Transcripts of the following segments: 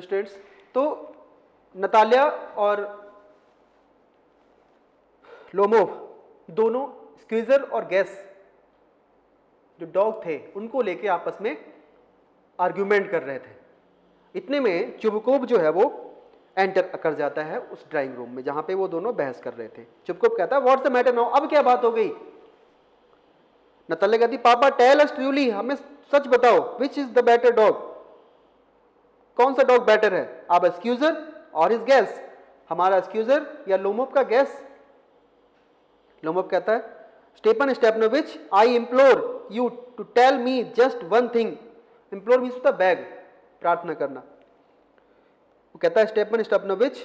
Students, तो Natalia और Lomov दोनों स्क्वीजर और गैस जो डॉग थे उनको लेके आपस में आर्ग्यूमेंट कर रहे थे। इतने में चुबकोव जो है वो एंटर कर जाता है उस ड्राइंग रूम में जहां पे वो दोनों बहस कर रहे थे। चुबकोव कहता है व्हाट्स द मैटर नाउ, अब क्या बात हो गई? नतालिया कहती पापा टेल अस ट्रूली, हमें सच बताओ, which is the better dog, कौन सा डॉग बेटर है, आवर एक्सक्यूजर और हिज गैस, हमारा एक्सक्यूजर या लोमोव का गैस? लोमोव कहता है Stepan Stepanovich, I implore you to tell me just one thing, implore means to beg, प्रार्थना करना। वो कहता है स्टेफन स्टेपनोविच,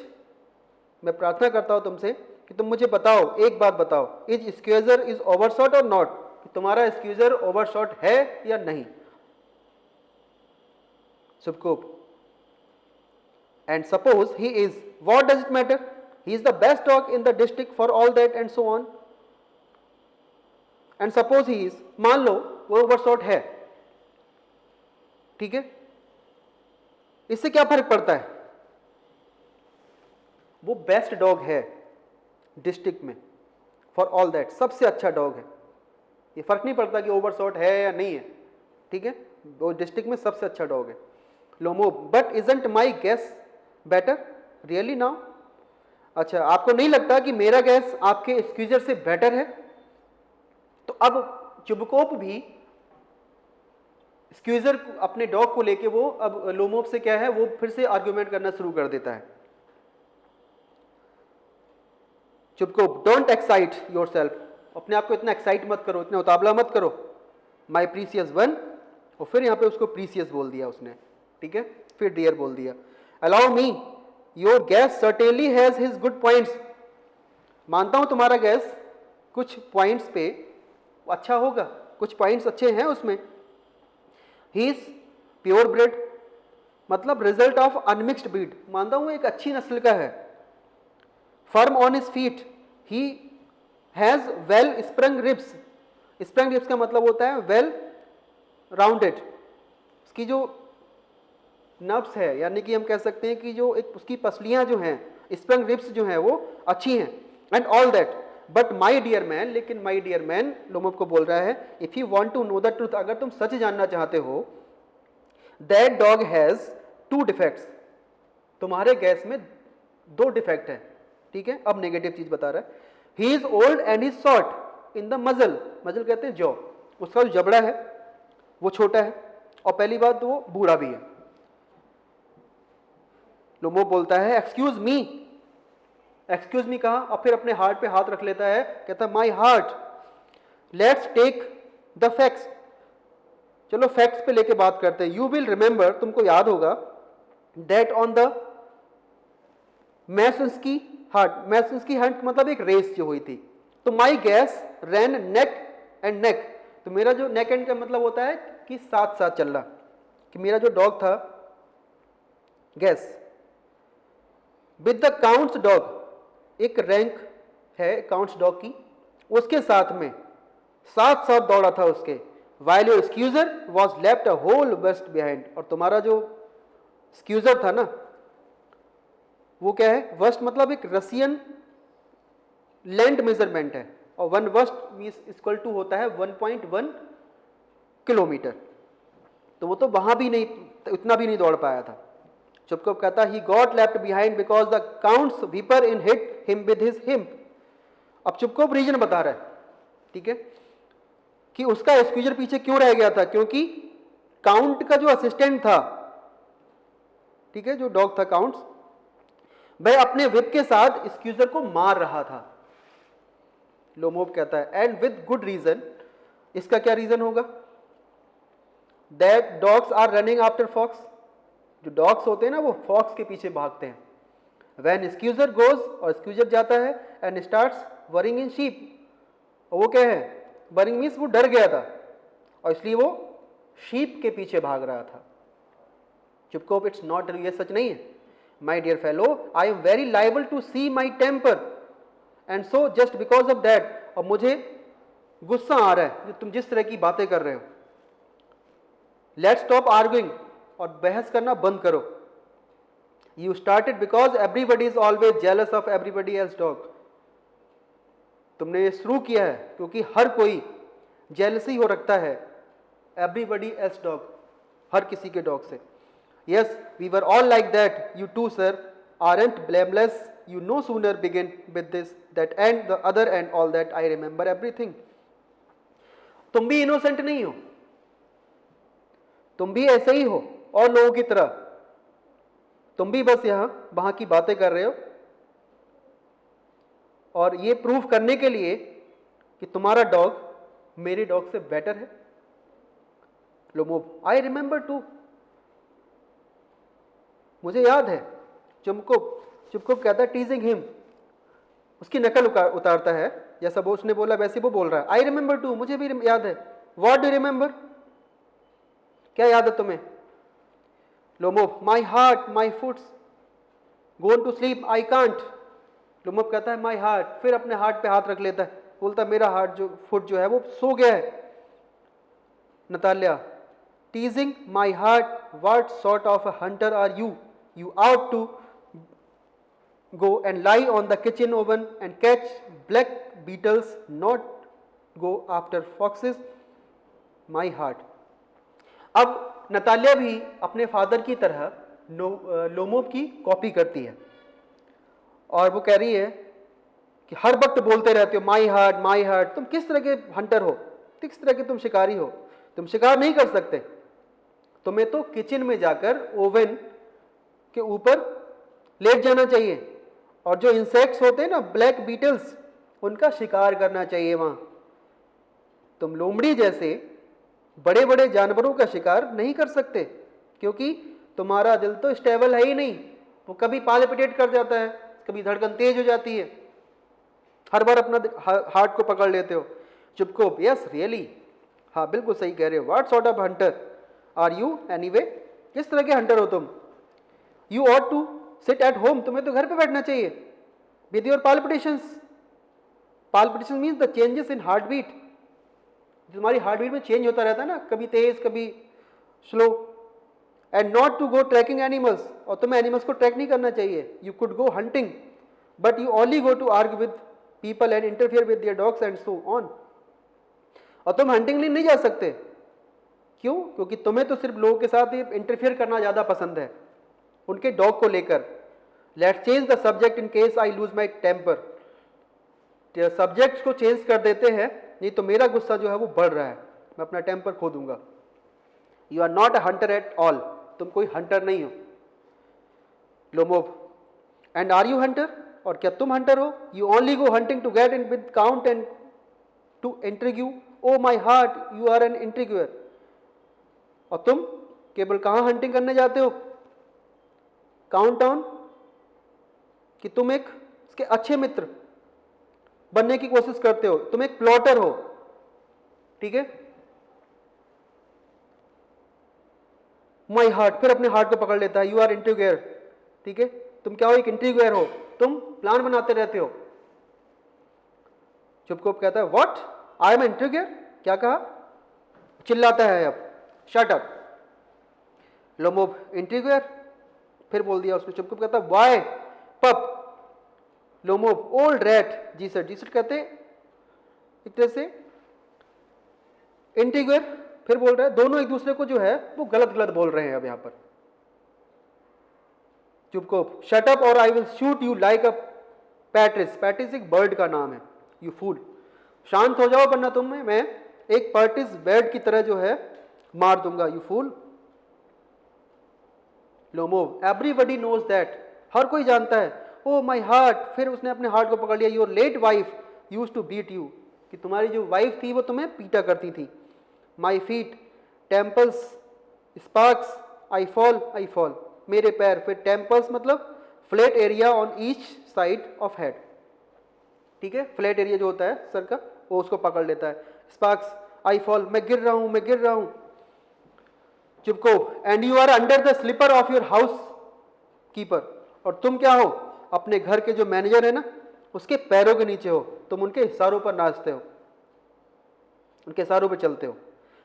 मैं प्रार्थना करता हूं तुमसे कि तुम मुझे बताओ, एक बात बताओ, इज एक्सक्यूजर इज ओवरशॉट और नॉट, तुम्हारा एक्सक्यूजर ओवरशॉट है या नहीं? Chubukov, and suppose he is, what does it matter, he is the best dog in the district for all that and so on, and suppose he is, मान लो वो overshot है, ठीक है, इससे क्या फर्क पड़ता है? वो बेस्ट डॉग है डिस्ट्रिक्ट में, फॉर ऑल दैट, सबसे अच्छा डॉग है, ये फर्क नहीं पड़ता कि ओवरशॉट है या नहीं है, ठीक है, वो डिस्ट्रिक्ट में सबसे अच्छा डॉग है। Lomov, but isn't my gas better really now, अच्छा आपको नहीं लगता कि मेरा गैस आपके एक्सक्यूजर से बेटर है? तो अब चुबकोव भी एक्सक्यूजर अपने डॉग को लेके वो अब लोमोव से क्या है, वो फिर से आर्ग्यूमेंट करना शुरू कर देता है। चुबकोव, डोंट एक्साइट योरसेल्फ, अपने आप को इतना एक्साइट मत करो, इतना उतावला मत करो, माई प्रीसियस वन, और फिर यहां पे उसको प्रीसियस बोल दिया उसने, ठीक है, फिर डियर बोल दिया। Allow me, your guess certainly has his good points, मानता हूं तुम्हारा गैस कुछ पॉइंट्स पे अच्छा होगा, कुछ पॉइंट्स अच्छे हैं उसमें। He is pure bred, मतलब रिजल्ट ऑफ अनमिक्स्ड ब्रीड, मानता हूं एक अच्छी नस्ल का है। Firm on his feet, he has well sprung ribs, sprung ribs का मतलब होता है वेल राउंडेड, उसकी जो नर्व्स है, यानी कि हम कह सकते हैं कि जो एक उसकी पसलियां जो हैं, स्प्रंग रिब्स जो हैं वो अच्छी हैं, and all that, but my dear man, लेकिन माय डियर मैन लोमोव को बोल रहा है, if you want to know the truth, अगर तुम सच जानना चाहते हो, दैट डॉग हैज 2 डिफेक्ट्स, तुम्हारे गैस में 2 डिफेक्ट है, ठीक है। अब नेगेटिव चीज बता रहा है, he is old and is short in the मजल, मजल कहते हैं जॉ, उसका जो जबड़ा है वो छोटा है, और पहली बात वो बूढ़ा भी है। लोमोव बोलता है एक्सक्यूज मी कहा, और फिर अपने हार्ट पे हाथ रख लेता है, कहता है my heart, let's take the facts, चलो फैक्ट्स पे लेके बात करते हैं। यू विल रिमेंबर, तुमको याद होगा, that on the Maisansky hunt, Maisansky hunt मतलब एक रेस जो हुई थी, तो माई gas rain neck and neck, तो मेरा जो नेक एंड का मतलब होता है कि साथ साथ चल रहा, कि मेरा जो डॉग था Guess with the count's dog, एक रैंक है काउंट्स डॉग की, उसके साथ में साथ साथ दौड़ा था उसके, while your Squeezer was left a whole verst behind, और तुम्हारा जो एक्सक्यूजर था ना वो क्या है, वर्स्ट मतलब एक रसियन लैंड मेजरमेंट है, और 1 वर्स्ट मींस इक्वल टू होता है 1.1 किलोमीटर, तो वो तो वहां भी नहीं, इतना भी नहीं दौड़ पाया था। चुबकोव कहता he got left behind because the count's whipper in hit him with his whip, अब चुबकोव रीजन बता रहा है, ठीक है, कि उसका एक्सक्यूजर पीछे क्यों रह गया था, क्योंकि काउंट का जो असिस्टेंट था, ठीक है, जो डॉग था काउंट्स, वह अपने विप के साथ एक्सक्यूजर को मार रहा था। लोमोव कहता है एंड विद गुड रीजन, इसका क्या रीजन होगा, that dogs are running after fox, जो डॉग्स होते हैं ना वो फॉक्स के पीछे भागते हैं। व्हेन एक्सक्यूजर गोज, और एक्सक्यूजर जाता है, and starts worrying in sheep, और वो क्या है, वरिंग मीन्स वो डर गया था, और इसलिए वो शीप के पीछे भाग रहा था। चुबकोव, इट्स नॉट, ये सच नहीं है, my dear fellow, I am very liable to see my temper, and so just because of that, और मुझे गुस्सा आ रहा है तुम जिस तरह की बातें कर रहे हो, लेट्स स्टॉप आर्ग्यूइंग, और बहस करना बंद करो, You started because everybody is always jealous of everybody else dog. तुमने ये शुरू किया है क्योंकि हर कोई जेलसी हो रखता है everybody else dog, हर किसी के डॉग से. Yes, we were all like that. You too, sir, aren't blameless. You no sooner begin with this, that and the other and all that. I remember everything. तुम भी innocent नहीं हो, तुम भी ऐसे ही हो और लोगों की तरह. तुम भी बस यहां वहां की बातें कर रहे हो और ये प्रूफ करने के लिए कि तुम्हारा डॉग मेरे डॉग से बेटर है. लोमोब, आई रिमेंबर टू, मुझे याद है. चुपकुप कहता है टीजिंग हिम, उसकी नकल उतारता है, जैसा वो उसने बोला वैसे वो बोल रहा है. आई रिमेंबर टू, मुझे भी याद है. व्हाट डू रिमेंबर, क्या याद है तुम्हें? Lomov, my heart, my foot's, gone to sleep, I can't. Lomov कहता है माई हार्ट, फिर अपने हार्ट पे हाथ रख लेता है, बोलता मेरा हार्ट जो फुट जो है वो सो गया है. Natalya, teasing my heart, what sort of a hunter are you? You ought to go and lie on the kitchen oven and catch black beetles, not go after foxes. My heart. अब Natalia भी अपने father की तरह लोमोब की copy करती है और वो कह रही है कि हर वक्त बोलते रहते हो माई हार्ट माई हार्ट. तुम किस तरह के हंटर हो, किस तरह के तुम शिकारी हो? तुम शिकार नहीं कर सकते, तुम्हें तो किचन में जाकर ओवन के ऊपर लेट जाना चाहिए और जो इंसेक्ट्स होते हैं ना, ब्लैक बीटल्स, उनका शिकार करना चाहिए वहां. तुम लोमड़ी जैसे बड़े बड़े जानवरों का शिकार नहीं कर सकते क्योंकि तुम्हारा दिल तो स्टेबल है ही नहीं. वो कभी पालपिटेट कर जाता है, कभी धड़कन तेज हो जाती है, हर बार अपना हार्ट को पकड़ लेते हो. चुपको, यस रियली, हाँ बिल्कुल सही कह रहे हो. What sort of hunter are you anyway, किस तरह के हंटर हो तुम? You ought to sit at home, तुम्हें तो घर पे बैठना चाहिए. With your palpitations. Palpitation means the changes in heartbeat. तुम्हारी हार्टबीट में चेंज होता रहता है ना, कभी तेज कभी slow. And not to go tracking animals, और तुम्हें एनिमल्स को ट्रैक नहीं करना चाहिए. You could go hunting, but you only go to argue with people and interfere with their dogs and so on. और तुम हंटिंग नहीं जा सकते. क्यों? क्योंकि तुम्हें तो सिर्फ लोगों के साथ इंटरफेयर करना ज्यादा पसंद है, उनके डॉग को लेकर. Let's change the subject in case I lose my temper. Subject को चेंज कर देते हैं, नहीं तो मेरा गुस्सा जो है वो बढ़ रहा है, मैं अपना टेम्पर खो दूंगा. You are not a hunter at all, तुम कोई हंटर नहीं हो. Lomov, and are you hunter, और क्या तुम हंटर हो? You only go hunting to get in with count and to intrigue. Oh my heart, you are an intriguer. और तुम केवल कहां हंटिंग करने जाते हो? काउंट डाउन, कि तुम एक इसके अच्छे मित्र बनने की कोशिश करते हो, तुम एक प्लॉटर हो. ठीक है. माई हार्ट, फिर अपने हार्ट को पकड़ लेता है. You are intriguer. ठीक है, तुम क्या हो? एक इंट्रीग्यूअर हो, तुम प्लान बनाते रहते हो. चुपकोप कहता है व्हाट, आई एम इंट्रीग्यूअर, क्या कहा? चिल्लाता है अब. Shut up. लोमोब, इंट्रीग्यूअर, फिर बोल दिया उसने. चुपचाप कहता वाई पप. लोमोब, ओल्ड रैट. जी सर. जी सर कहते एक तरह से इंटीग्यूअर, फिर बोल रहा है. दोनों एक दूसरे को जो है वो गलत गलत बोल रहे हैं अब यहां पर. चुपचाप, शट अप और I will shoot you like a Patrice. Patrice एक बर्ड का नाम है. यू फूल, शांत हो जाओ वरना तुम्हें मैं एक पैट्रिस बर्ड की तरह जो है मार दूंगा. You fool. Lomov, everybody knows that, हर कोई जानता है. ओ माई हार्ट, फिर उसने अपने हार्ट को पकड़ लिया. Your late wife used to beat you, कि तुम्हारी जो वाइफ थी वो तुम्हें पीटा करती थी. My feet, temples, sparks, I fall, मेरे पैर. फिर टेम्पल्स मतलब flat area on each side of head. ठीक है, फ्लैट एरिया जो होता है सर का, वो उसको पकड़ लेता है. स्पार्क्स, आई फॉल, मैं गिर रहा हूं, मैं गिर रहा हूं. Chubukov, and you are under the slipper of your housekeeper, और तुम क्या हो? अपने घर के जो मैनेजर है ना, उसके पैरों के नीचे हो. तुम उनके इशारों पर नाचते हो, उनके इशारों पर चलते हो.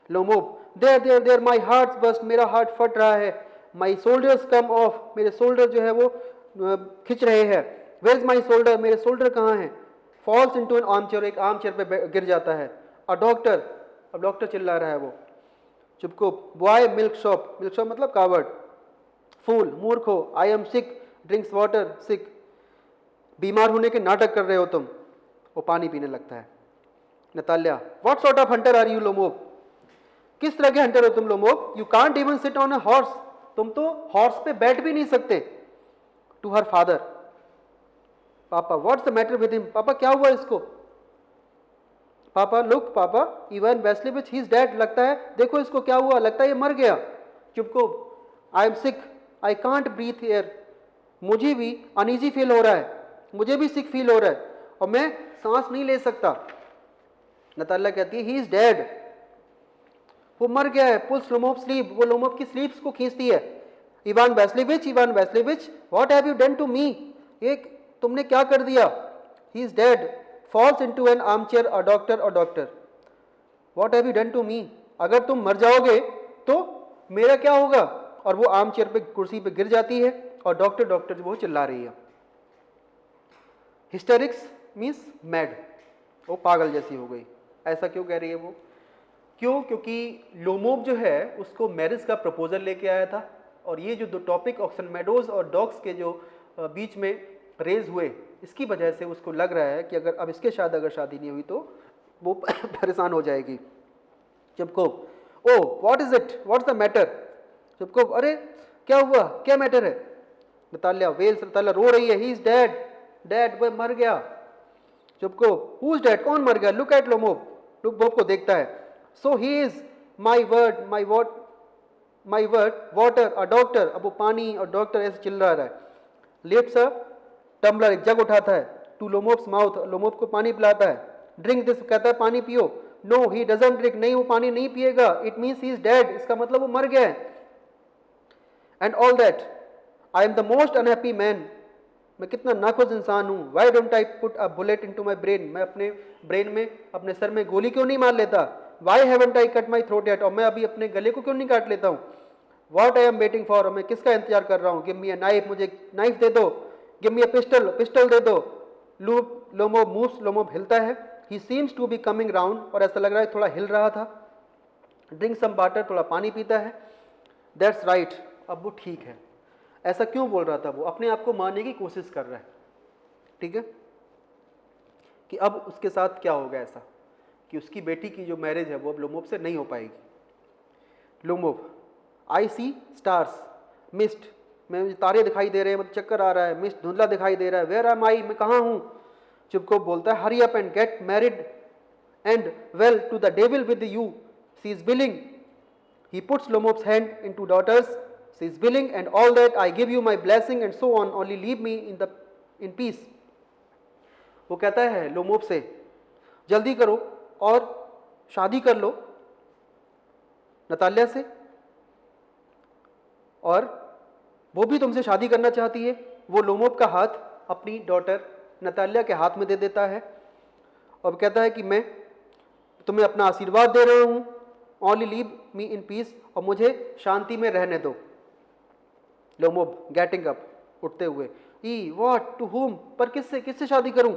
Lomov, there there there my heart burst, मेरा हार्ट फट रहा है. माई शोल्डर्स कम ऑफ, मेरे शोल्डर जो है वो खिंच रहे हैं। वेयर इज माई शोल्डर, मेरे शोल्डर कहाँ हैं। Falls into an arm chair, एक आर्म चेयर पे गिर जाता है। अ डॉक्टर, अब डॉक्टर चिल्ला रहा है वो। Chubukov. Boy milksop, milksop मतलब कावर्ड। फूल, मूर्ख हो। I am sick, drinks water, sick, बीमार होने के नाटक कर रहे हो तुम। वो पानी पीने लगता है। Natalya, what sort of hunter are you Lomov, किस तरह के हंटर हो तुम Lomov. You can't even sit on a horse, तुम तो हॉर्स पे बैठ भी नहीं सकते। To her father, papa what's the matter with him, पापा क्या हुआ इसको। Papa look papa, Ivan Vassilyevich he is dead, लगता है देखो इसको क्या हुआ, लगता है ये मर गया। Chubukov. I am sick, I can't breathe air, मुझे भी अनईजी फील हो रहा है, मुझे भी सिक फील हो रहा है और मैं सांस नहीं ले सकता। नताल्या कहती है ही इज डेड, वो मर गया है। पुल्स लोमोब स्लीप, वो लोमोब की स्लीप्स को खींचती है। Ivan Vassilyevich, Ivan Vassilyevich, what have you done to me, ये तुमने क्या कर दिया। He is dead, falls into an arm chair, a doctor, what have you done to me, अगर तुम मर जाओगे तो मेरा क्या होगा। और वो आर्म चेयर पे, कुर्सी पे गिर जाती है और डॉक्टर वो चिल्ला रही है। हिस्टेरिक्स मीन्स मैड, वो पागल जैसी हो गई। ऐसा क्यों कह रही है वो, क्यों, क्योंकि लोमोब जो है उसको मैरिज का प्रपोजल लेके आया था और ये जो दो टॉपिक ऑक्सन मेडोज और डॉग्स के जो बीच में रेज हुए, इसकी वजह से उसको लग रहा है कि अगर अब इसके साथ अगर शादी नहीं हुई तो वो परेशान हो जाएगी। चुपको। Oh what is it, what's the matter. चुपको, अरे क्या हुआ, क्या मैटर है। नताल्या वेल्स, नताल्या रो रही है। ही इज डेड, डेड, वो मर गया। चुपको। हु इज डेड, कौन मर गया। लुक एट लोमोब, लोमोब को देखता है। So he is my word, my word water, a doctor, अब वो पानी और डॉक्टर ऐसे चिल्ला रहा है। लिफ्ट्स अ टम्बलर, एक जग उठाता है, टू लोमोब्स माउथ, लोमोब को पानी पिलाता है। ड्रिंक दिस, कहता है पानी पियो। नो ही डजंट ड्रिंक, नहीं वो पानी नहीं पिएगा। It means he is dead, इसका मतलब वो मर गया है। And all that, I am the most unhappy man, मैं कितना नाखुश इंसान हूँ। Why don't I put a bullet into my brain, मैं अपने ब्रेन में, अपने सर में गोली क्यों नहीं मार लेता। Why haven't I cut my throat yet, और मैं अभी अपने गले को क्यों नहीं काट लेता हूँ। What I am waiting for, मैं किसका इंतजार कर रहा हूँ। गिव मी अ नाइफ, मुझे नाइफ दे दो। Give me a pistol, pistol दे दो। लोमोब मूव्स, लोमोब हिलता है। He seems to be coming round, और ऐसा लग रहा है थोड़ा हिल रहा था। ड्रिंक सम वाटर, थोड़ा पानी पीता है। दैट्स राइट, अब वो ठीक है। ऐसा क्यों बोल रहा था, वो अपने आप को मानने की कोशिश कर रहा है। ठीक है, कि अब उसके साथ क्या होगा ऐसा कि उसकी बेटी की जो मैरिज है वो अब लोमोब से नहीं हो पाएगी। लोमोब, आई सी स्टार्स, मिस्ट, मैं तारे दिखाई दे रहे हैं, मुझे चक्कर आ रहा है। मिस्ट, धुंधला दिखाई दे रहा है। वेयर एम आई, मैं कहाँ हूँ। चुपको बोलता है hurry up and get married and well to the devil with you, she is willing. He puts Lomov's hand into daughter's, she is willing and all that, I give you my blessing and so on, only leave me in peace. वो कहता है लोमोब से जल्दी करो और शादी कर लो Natalya से, और वो भी तुमसे शादी करना चाहती है। वो लोमोब का हाथ अपनी डॉटर नताल्या के हाथ में दे देता है और कहता है कि मैं तुम्हें अपना आशीर्वाद दे रहा हूँ, only leave me in piece, और मुझे शांति में रहने दो। लोमोब गेटिंग अप, उठते हुए। ई व्हाट, टू हुम, पर किससे, किससे शादी करूं।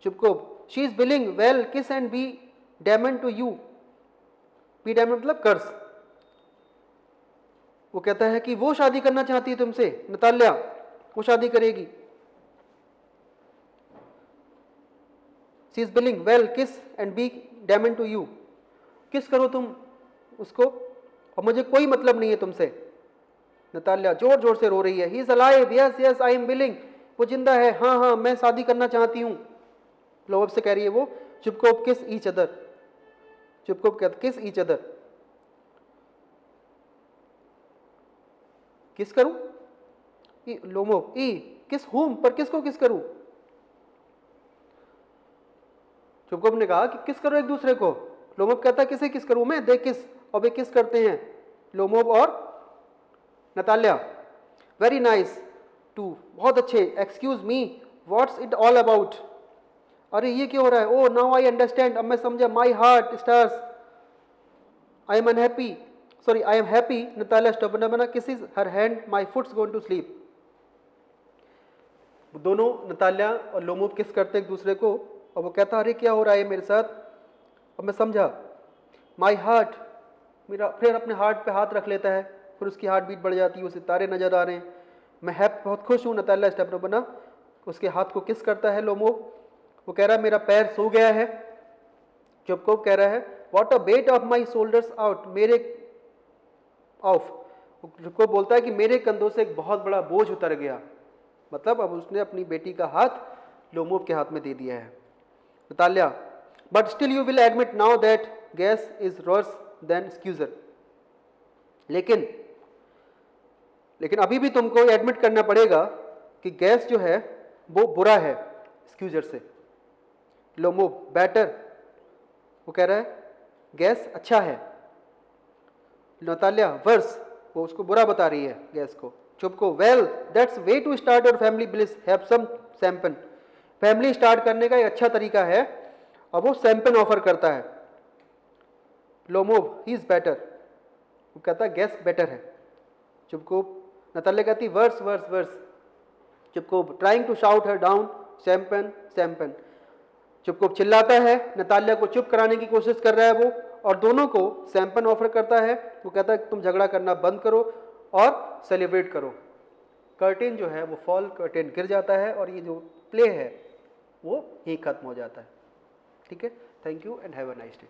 Chubukov. She is willing well kiss and be damned to you, be damned मतलब कर्स। वो कहता है कि वो शादी करना चाहती है तुमसे, नताल्या वो शादी करेगी। She is willing well kiss and be damned to you, kiss करो तुम उसको और मुझे कोई मतलब नहीं है तुमसे। नताल्या जोर जोर से रो रही है। He is alive, yes yes I am willing, वो जिंदा है, हाँ हाँ मैं शादी करना चाहती हूँ। लोमोब से कह रही है वो। चुपको किस ईच अदर, चुपको कहते किस ईच अदर, किस करूं। लोमोब ई किस हुम, पर किसको किस करूं। चुपको ने कहा कि किस करो एक दूसरे को। लोमोब कहता है किसे किस करूं मैं, देख किस, और वे किस करते हैं लोमोब और नताल्या। वेरी नाइस टू, बहुत अच्छे। Excuse me, what's it all about, अरे ये क्या हो रहा है। ओ नाउ आई अंडरस्टैंड, अब मैं समझा। My heart stars, I am unhappy, sorry, I am happy. Natalia Stepanova kisses her hand. My foot's going to sleep. दोनों नताल्या और लोमोव किस करते एक दूसरे को, और वो कहता अरे क्या हो रहा है मेरे साथ। अब मैं समझा, माई हार्ट, मेरा, फिर अपने हार्ट पे हाथ रख लेता है, फिर उसकी हार्ट बीट बढ़ जाती है, उसे तारे नजर आ रहे हैं। मैं बहुत खुश हूँ। नताल्या स्टेपनोवा उसके हाथ को किस करता है लोमोव। वो कह रहा है मेरा पैर सो गया है। चुपकोव कह रहा है what a weight of my shoulders out, मेरे ऑफ, चुपकोव बोलता है कि मेरे कंधों से एक बहुत बड़ा बोझ उतर गया। मतलब अब उसने अपनी बेटी का हाथ लोमोव के हाथ में दे दिया है। Natalya, but still you will admit now that Guess is worse than Squeezer. लेकिन अभी भी तुमको एडमिट करना पड़ेगा कि गैस जो है वो बुरा है स्क्यूजर से। लोमोव, बेटर, वो कह रहा है गैस अच्छा है। नताल्या, वर्स, वो उसको बुरा बता रही है गैस को। Chubukov, well that's way to start your family bliss, have some champagne. Family start करने का एक अच्छा तरीका है, और वो सैम्पन ऑफर करता है। लोमोव, ही इज बेटर, वो कहता है गैस बेटर है। चुपको, नताल्या कहती worse worse worse. Chubukov, trying to shout her down, champagne champagne. Chubukov चिल्लाता है, नताल्या को चुप कराने की कोशिश कर रहा है वो, और दोनों को सैम्पन ऑफर करता है। वो कहता है तुम झगड़ा करना बंद करो और सेलिब्रेट करो। कर्टेन जो है वो फॉल कर्टेन गिर जाता है, और ये जो प्ले है वो ही खत्म हो जाता है। ठीक है, thank you and have a nice day.